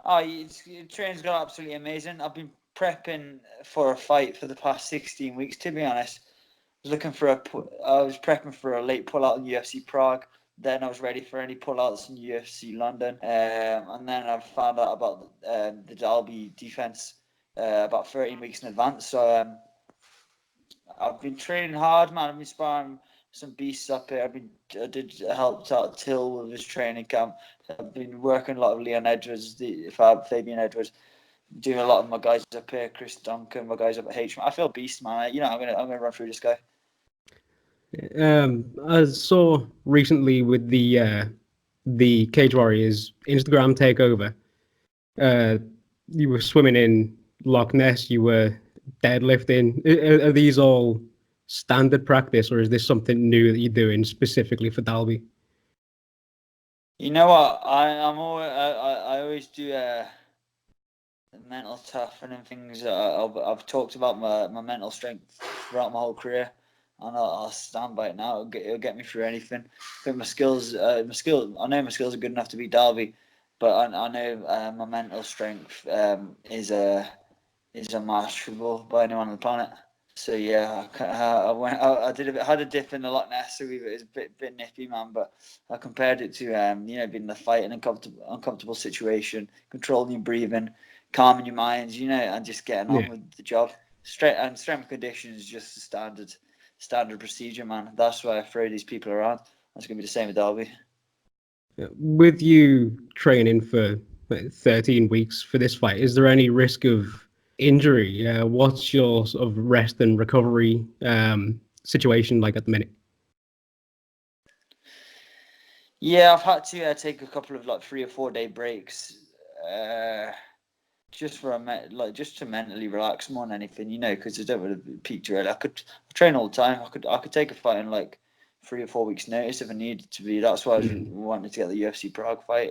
Training's got absolutely amazing. I've been prepping for a fight for the past 16 weeks, to be honest. I was prepping for a late pullout in UFC Prague. Then I was ready for any pullouts in UFC London. And then I found out about the Dalby defense about 13 weeks in advance. So I've been training hard, man. I've been sparring some beasts up here. I did helped out Till with his training camp. I've been working a lot of Leon Edwards, Fabian Edwards, doing a lot of my guys up here, Chris Duncan, my guys up at H. I feel beast, man. I'm gonna run through this guy. I saw recently with the Cage Warriors Instagram takeover. Uh, you were swimming in Loch Ness. You were deadlifting. Are these all standard practice, or is this something new that you're doing specifically for Dalby? You know what? I always do mental toughening things. I've talked about my mental strength throughout my whole career, and I'll stand by it now. It'll get me through anything. I think I know my skills are good enough to beat Derby, but I know my mental strength is unmatchable by anyone on the planet. So yeah, I had a dip in the Loch Ness, so it was a bit nippy, man. But I compared it to being in a fight, an uncomfortable situation, controlling your breathing, calming your mind, and just getting on Yeah. with the job. Strength and conditioning is just a standard procedure, man. That's why I throw these people around. That's gonna be the same with Derby. With you training for 13 weeks for this fight, is there any risk of injury? What's your sort of rest and recovery situation like at the minute? Yeah, I've had to take a couple of like 3 or 4 day breaks. Uh, just for just to mentally relax more than anything, because I don't want to peak too early. I train all the time. I could take a fight in like 3 or 4 weeks' notice if I needed to be. That's why I was Mm. wanting to get the UFC Prague fight.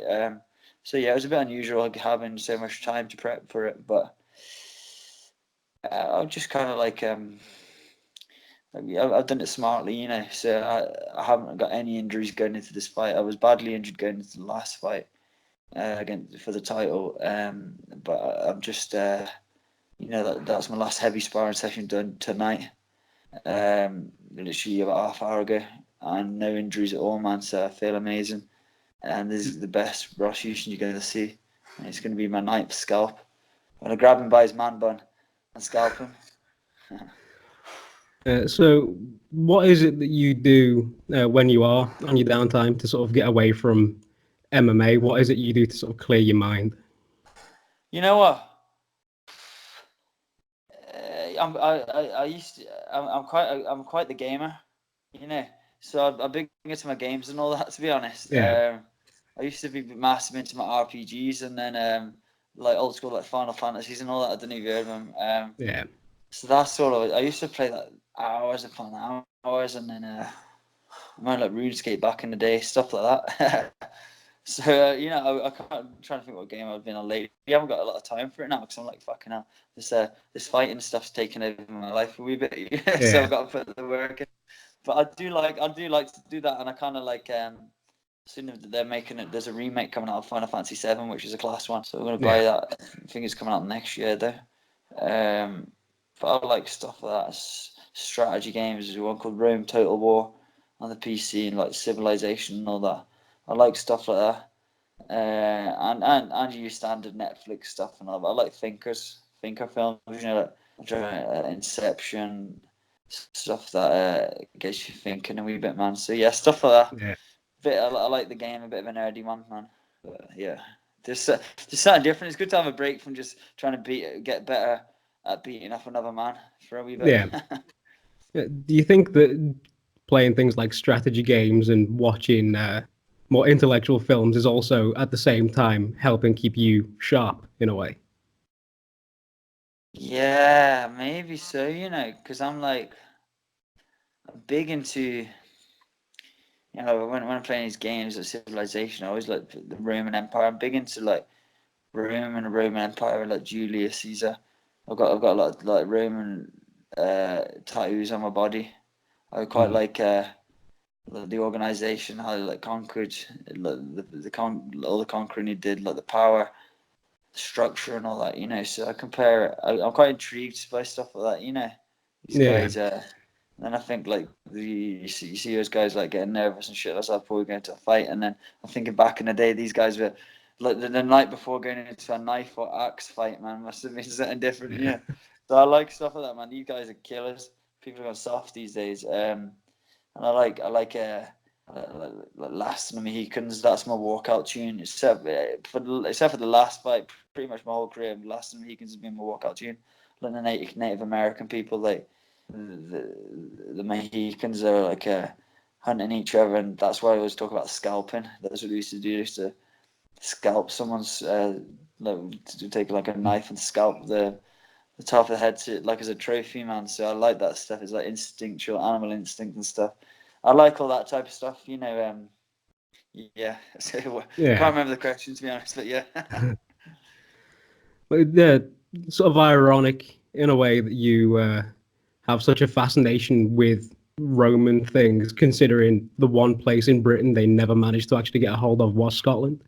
So yeah, it was a bit unusual like, having so much time to prep for it, but I've just kind of I've done it smartly, So I haven't got any injuries going into this fight. I was badly injured going into the last fight again for the title, but I'm just that's my last heavy sparring session done tonight. Literally about half hour ago, and no injuries at all, man. So I feel amazing, and this is the best Ross Houston you're going to see. And it's going to be my ninth scalp. I'm going to grab him by his man bun and scalp him. So, what is it that you do when you are on your downtime to sort of get away from MMA? What is it you do to sort of clear your mind? You know what? I used to, I'm quite the gamer, you know. So I'm big into my games and all that. To be honest, Yeah, I used to be massive into my RPGs and then like old school like Final Fantasies and all that. I don't even heard of them. yeah, So that's sort of I used to play that hours upon hours, and then I remember like RuneScape back in the day, stuff like that. So I can't, I'm trying to think what game I've been on lately. We haven't got a lot of time for it now because I'm like fucking hell. This fighting stuff's taking over my life a wee bit, so yeah, I've got to put the work in. But I do like to do that, and I kind of like soon they're making it. There's a remake coming out of Final Fantasy VII, which is a class one, so I'm gonna buy yeah. that. I think it's coming out next year though. Um, but I like stuff like that. Strategy games. There's one called Rome Total War on the PC and like Civilization and all that. I like stuff like that. And your standard Netflix stuff and all that. I like thinker films, like Inception, stuff that gets you thinking a wee bit, man. So yeah, stuff like that. Yeah. I like the game, a bit of a nerdy one, man. But yeah, there's something different. It's good to have a break from just trying to get better at beating up another man for a wee bit. Yeah. Do you think that playing things like strategy games and watching more intellectual films is also at the same time helping keep you sharp in a way? Yeah, maybe so. Because I'm big into. When I'm playing these games of Civilization, I always like the Roman Empire. I'm big into like Rome and the Roman Empire, like Julius Caesar. I've got a lot of like Roman tattoos on my body. I quite Mm. like the organization, how they like conquered, like all the conquering he did, like the power. structure and all that, you know. So I compare it. I'm quite intrigued by stuff like that, you know. These Yeah. guys, and I think like you see those guys like getting nervous and shit like that before going to a fight, and then I'm thinking back in the day, these guys were like the night before going into a knife or axe fight, man, must have been something different, you know. So I like stuff like that, man. These guys are killers. People are going soft these days, and I like Last of the Mohicans. That's my walkout tune. Except for the last fight, pretty much my whole career, Last of the Mohicans has been my walkout tune. Like the Native American people, like the Mohicans are like hunting each other, and that's why I always talk about scalping. That's what we used to do. Used to scalp someone's, to take like a knife and scalp the top of the head to like as a trophy, man. So I like that stuff. It's like instinctual, animal instinct and stuff. I like all that type of stuff, you know. Yeah. So can't remember the question to be honest, but yeah. But yeah, sort of ironic in a way that you have such a fascination with Roman things, considering the one place in Britain they never managed to actually get a hold of was Scotland.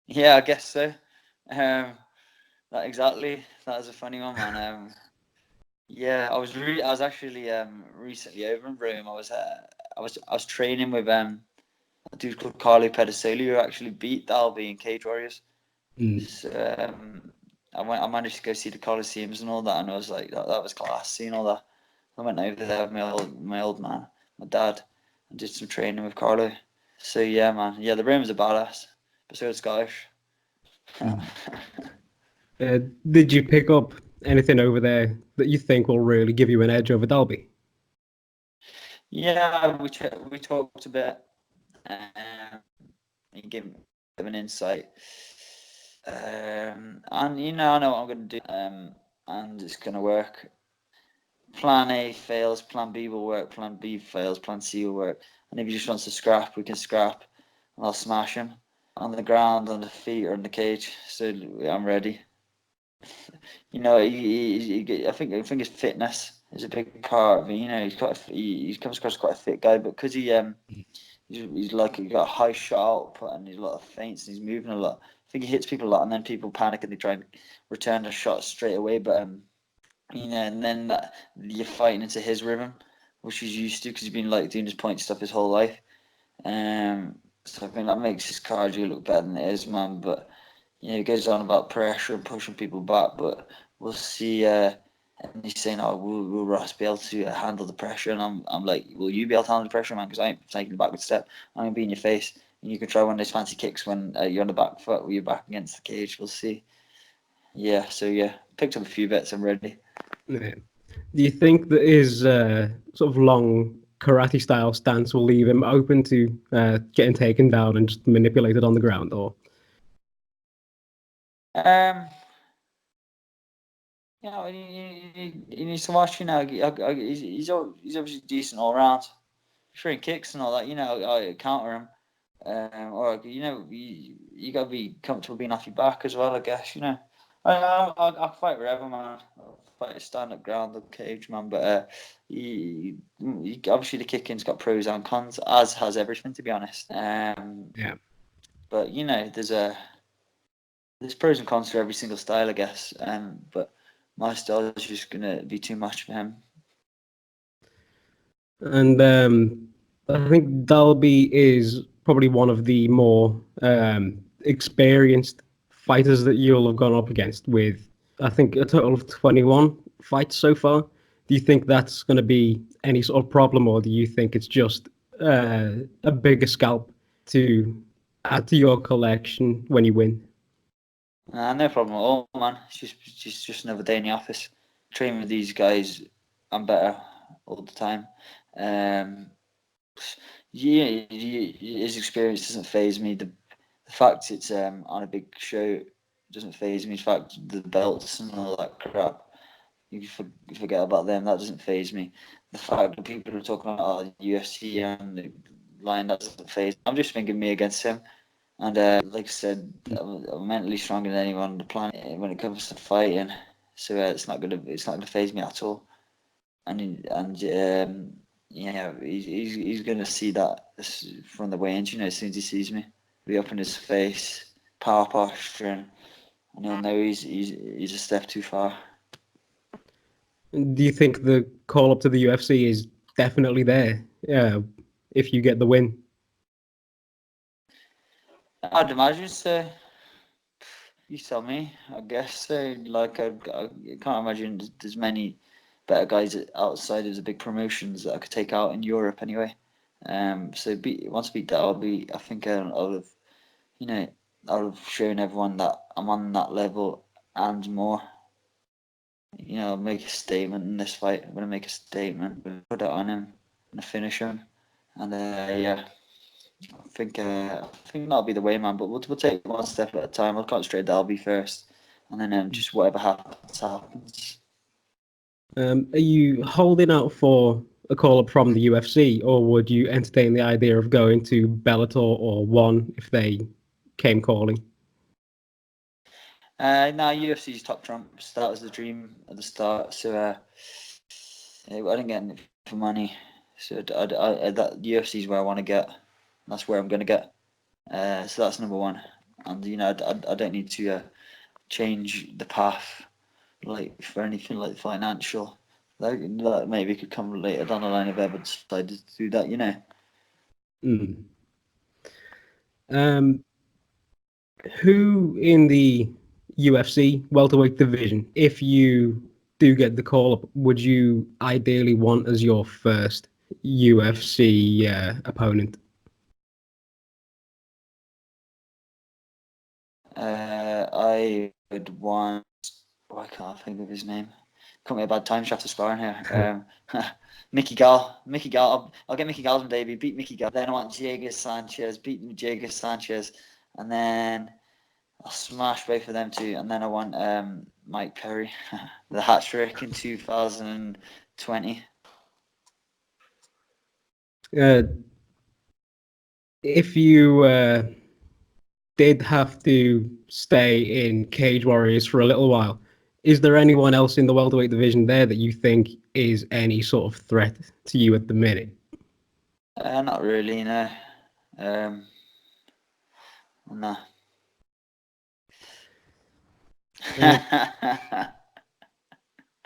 Yeah, I guess so. That exactly. That was a funny one, man. Yeah, I was actually recently over in Rome. I was training with a dude called Carlo Pedicoli who actually beat Dalby in Cage Warriors. Mm. So, I managed to go see the Colosseums and all that, and I was like, that was class, seeing all that. I went over there with my old man, my dad, and did some training with Carlo. So yeah, man, yeah, the Romans are badass, but so is Scottish. Did you pick up anything over there that you think will really give you an edge over Dalby? Yeah, we talked a bit. He gave me a bit of an insight. And you know, I know what I'm going to do. And it's going to work. Plan A fails, Plan B will work. Plan B fails, Plan C will work. And if he just wants to scrap, we can scrap. And I'll smash him on the ground, on the feet, or in the cage. So I'm ready. You know, I think his fitness is a big part of it. You know, he comes across quite a fit guy, but because he's like he got a high shot output and he's a lot of feints and he's moving a lot. I think he hits people a lot, and then people panic and they try and return the shot straight away. But you know, and then you're fighting into his rhythm, which he's used to because he's been like doing his point stuff his whole life. So I think that makes his cardio look better than it is, man. But you know, he goes on about pressure and pushing people back, but we'll see. And he's saying, "Oh, will Ross be able to handle the pressure?" And I'm like, "Will you be able to handle the pressure, man? Because I ain't taking the backward step. I'm gonna be in your face, and you can try one of those fancy kicks when you're on the back foot, with your back against the cage. We'll see." Yeah. So yeah, picked up a few bits. I'm ready. Yeah. Do you think that his sort of long karate style stance will leave him open to getting taken down and just manipulated on the ground, or? Um. You know, he needs to watch. You know, he's obviously decent all round. Sure, he kicks and all that. You know, I counter him. Or you know, you gotta be comfortable being off your back as well. I guess you know. I'll fight wherever, man. I'll fight a stand-up ground or cage, man. But obviously the kicking's got pros and cons, as has everything, to be honest. Yeah. But you know, there's pros and cons to every single style, I guess. But my style is just gonna be too much for him. And I think Dalby is probably one of the more experienced fighters that you'll have gone up against with, I think, a total of 21 fights so far. Do you think that's going to be any sort of problem, or do you think it's just a bigger scalp to add to your collection when you win? No problem at all, man. It's just another day in the office. Training with these guys, I'm better all the time. Um, yeah, his experience doesn't phase me. The fact it's on a big show doesn't phase me. In fact, the belts and all that crap, you forget about them. That doesn't phase me. The fact that people are talking about UFC and the line, that doesn't phase me. I'm just thinking me against him. And like I said, I'm mentally stronger than anyone on the planet when it comes to fighting. So it's not gonna phase me at all. And yeah, he's gonna see that from the weigh-ins. You know, as soon as he sees me, be up in his face, power posturing, and he'll know he's a step too far. Do you think the call up to the UFC is definitely there if you get the win? I'd imagine so. You tell me. I guess so. Like I can't imagine there's many better guys outside of the big promotions that I could take out in Europe anyway. So once I beat Dalby, I think I'll have, you know, I'll have shown everyone that I'm on that level and more. You know, I'll make a statement in this fight. I'm gonna make a statement, put it on him, and finish him, and yeah. I think that'll be the way, man. But we'll take it one step at a time. I'll concentrate Dalby first, and then just whatever happens. Are you holding out for a call up from the UFC, or would you entertain the idea of going to Bellator or One if they came calling? Now UFC's top trumps. That was the dream at the start. So I didn't get it for money. So that UFC's where I want to get. That's where I'm gonna get. So that's number one. And I don't need to change the path like for anything like financial. That maybe could come later down the line if I ever decided to do that. Mm. Who in the UFC welterweight division, if you do get the call up, would you ideally want as your first UFC opponent? I would want. Oh, I can't think of his name. Caught me a bad time after sparring here. Mickey Gall. Mickey Gall. I'll get Mickey Gall's debut. Beat Mickey Gall. Then I want Diego Sanchez. Beat Diego Sanchez. And then I'll smash both of them too. And then I want Mike Perry. The hat trick in 2020. Uh, if you did have to stay in Cage Warriors for a little while, is there anyone else in the welterweight division there that you think is any sort of threat to you at the minute? Not really, no. No.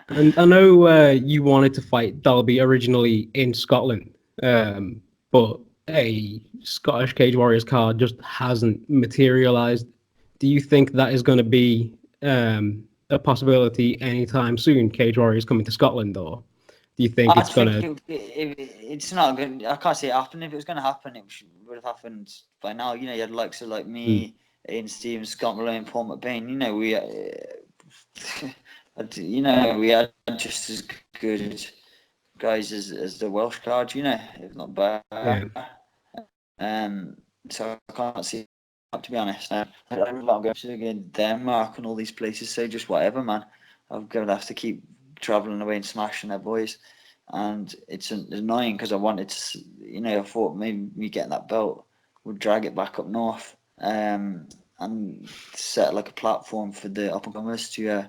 And I know you wanted to fight Dalby originally in Scotland, but a Scottish Cage Warriors card just hasn't materialized. Do you think that is going to be a possibility anytime soon? Cage Warriors coming to Scotland, or do you think I it's going think to? it's not good. I can't see it happen. If it was going to happen, would have happened by now. You had likes of like Mm, me, Ian Stevens, Scott Malone, Paul McBain. We had just as good guys as the Welsh card. If not better. yeah. So I can't see. To be honest, I'm going to Denmark and all these places. So just whatever, man. I'm gonna have to keep traveling away and smashing their boys. And it's annoying because I wanted to, I thought maybe me getting that belt would drag it back up north, and set like a platform for the up and comers to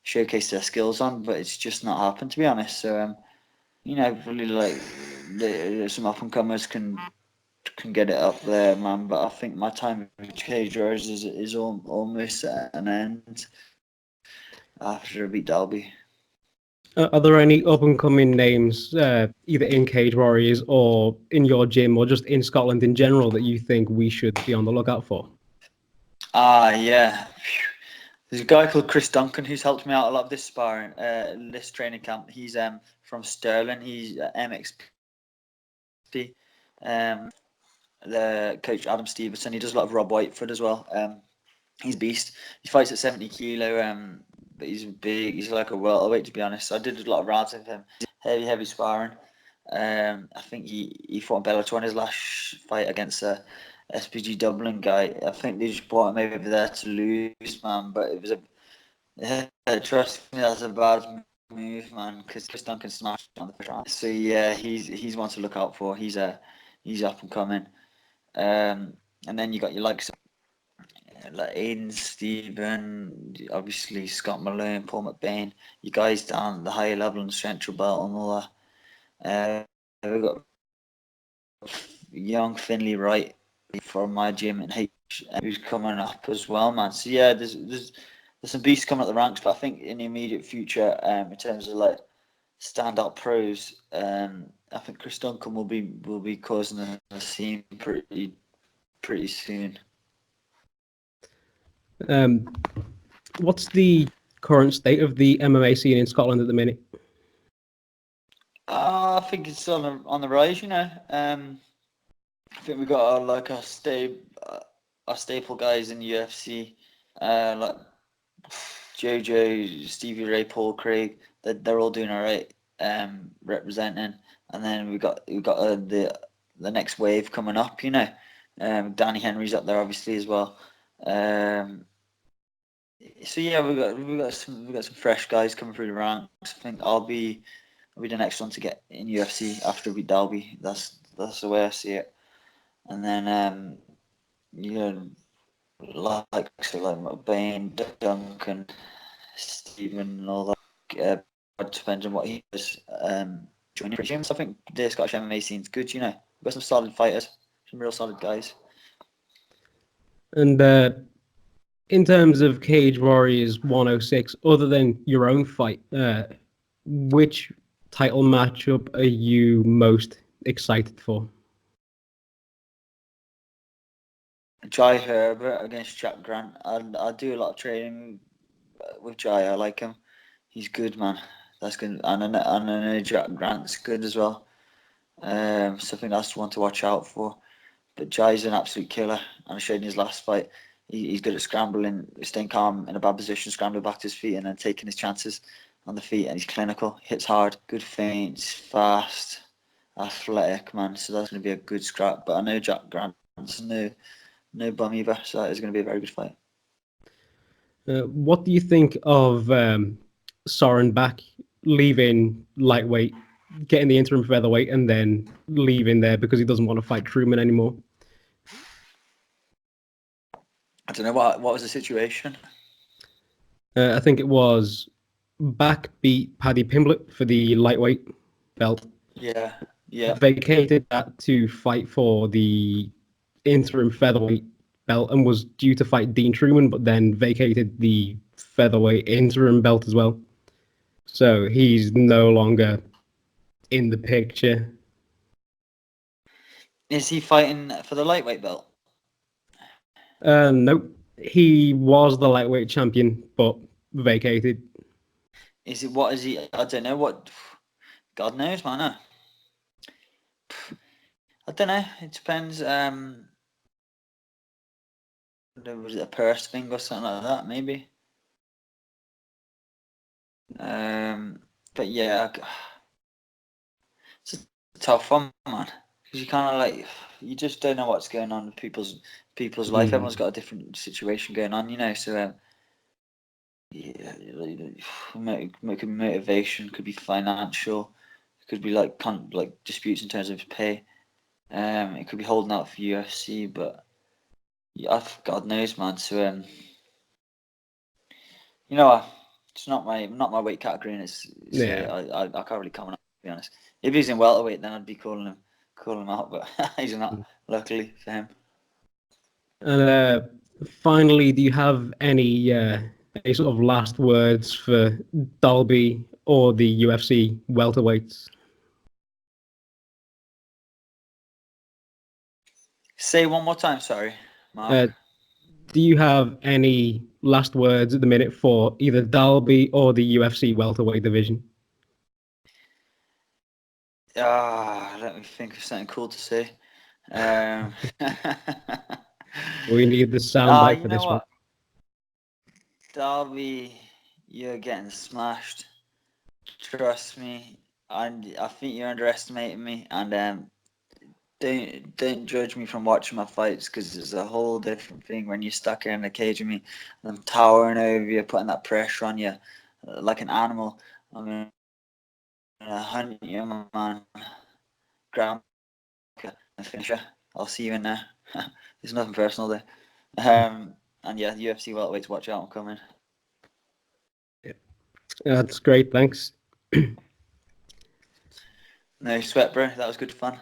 showcase their skills on, but it's just not happened, to be honest. So really like some up and comers can get it up there, man. But I think my time with Cage Warriors is almost at an end after I beat Dalby. Are there any up and coming names, either in Cage Warriors or in your gym or just in Scotland in general, that you think we should be on the lookout for? Yeah. There's a guy called Chris Duncan who's helped me out a lot this sparring, this training camp. He's from Stirling. He's MXP. The coach Adam Stevenson. He does a lot of Rob Whitefoot as well. He's a beast. He fights at 70 kilo. But he's big. He's like a welterweight, to be honest. I did a lot of rounds with him. Heavy sparring. I think he fought in Bellator in his last fight against a SPG Dublin guy. I think they just brought him over there to lose, man. But it was trust me, that's a bad move, man. Because Chris Duncan smashed on the first round. So yeah, he's one to look out for. He's up and coming. And then you got your likes like Aiden, Stephen, obviously Scott Malone, Paul McBain. You guys down at the higher level in the Central Belt and all that. We've got young Finley Wright from my gym in who's coming up as well, man. So yeah, there's some beasts coming up the ranks, but I think in the immediate future, in terms of like standout pros, I think Chris Duncan will be causing a scene pretty soon. What's the current state of the MMA scene in Scotland at the minute? I think it's on the rise, you know. I think we got our staple guys in the UFC, like Jojo, Stevie Ray, Paul Craig. They're all doing all right, representing. And then we got the next wave coming up, you know. Danny Henry's up there obviously as well. So yeah, we got some fresh guys coming through the ranks. I think I'll be the next one to get in UFC after we Dalby. That's the way I see it. And then you know, like Bain, Duncan, Stephen, and all that. Depends on what he does. Joining regimes. I think the Scottish MMA scene's good. You know, we've got some solid fighters, some real solid guys. And in terms of Cage Warriors 106, other than your own fight, which title matchup are you most excited for? Jai Herbert against Jack Grant. I do a lot of training with Jai. I like him. He's good, man. That's good. And I know Jack Grant's good as well. So I think that's the one to watch out for. But Jai's an absolute killer. And I showed in his last fight, he's good at scrambling, staying calm in a bad position, scrambling back to his feet, and then taking his chances on the feet. And he's clinical, hits hard, good feints, fast, athletic, man. So that's going to be a good scrap. But I know Jack Grant's no bum either, so that is going to be a very good fight. What do you think of Soren back leaving lightweight, getting the interim featherweight, and then leaving there because he doesn't want to fight Truman anymore? I don't know what was the situation. I think it was back beat Paddy Pimblett for the lightweight belt. Yeah. Vacated that to fight for the interim featherweight belt and was due to fight Dean Truman, but then vacated the featherweight interim belt as well. So he's no longer in the picture. Is he fighting for the lightweight belt? Nope. He was the lightweight champion, but vacated. What is he? I don't know what. God knows, man. I don't know. It depends. Was it a purse thing or something like that? Maybe. But yeah, it's a tough one, man. Because you kind of like you just don't know what's going on in people's life. Everyone's got a different situation going on, you know. So yeah, motivation could be financial. It could be like disputes in terms of pay. It could be holding out for UFC, but yeah, God knows, man. So you know what? It's not my weight category, and I can't really comment on it, to be honest. If he's in welterweight, then I'd be calling him out, but he's not. Luckily for him. And finally, do you have any sort of last words for Dalby or the UFC welterweights? Say one more time, sorry, Mark. Do you have any last words at the minute for either Dalby or the UFC welterweight division? Let me think of something cool to say. We need the soundbite You for know this one. what? Dalby, you're getting smashed. Trust me, and I think you're underestimating me. And don't judge me from watching my fights, because it's a whole different thing when you're stuck in a cage with me and I'm towering over you, putting that pressure on you like an animal. I'm gonna hunt you, man. Grab you and finish you. I'll see you in there. There's nothing personal there. And yeah, UFC welterweights, watch out, I'm coming. Yeah. That's great, thanks. No sweat, bro. That was good fun.